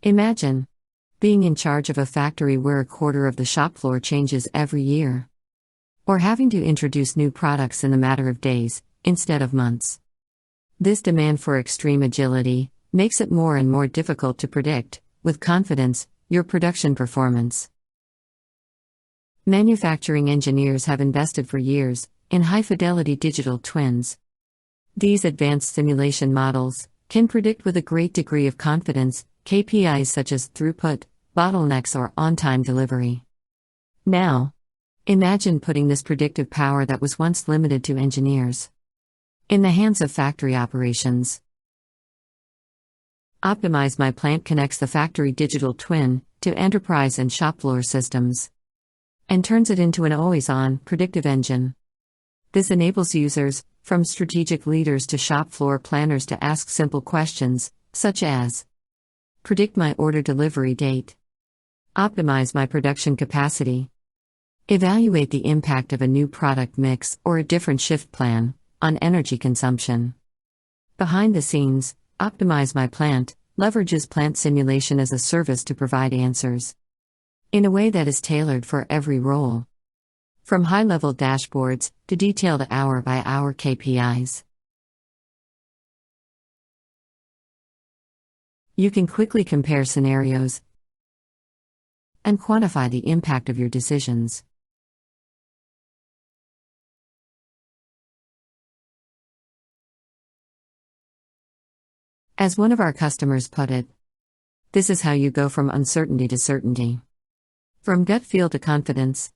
Imagine being in charge of a factory where a quarter of the shop floor changes every year. Or having to introduce new products in the matter of days, instead of months. This demand for extreme agility makes it more and more difficult to predict, with confidence, your production performance. Manufacturing engineers have invested for years in high-fidelity digital twins. These advanced simulation models can predict with a great degree of confidence KPIs such as throughput, bottlenecks, or on-time delivery. Now, imagine putting this predictive power that was once limited to engineers in the hands of factory operations. Optimize My Plant connects the factory digital twin to enterprise and shop floor systems and turns it into an always-on, predictive engine. This enables users, from strategic leaders to shop floor planners, to ask simple questions, such as: predict my order delivery date. Optimize my production capacity. Evaluate the impact of a new product mix or a different shift plan on energy consumption. Behind the scenes, Optimize My Plant leverages plant simulation as a service to provide answers in a way that is tailored for every role. From high-level dashboards to detailed hour-by-hour KPIs. You can quickly compare scenarios and quantify the impact of your decisions. As one of our customers put it, this is how you go from uncertainty to certainty. From gut feel to confidence.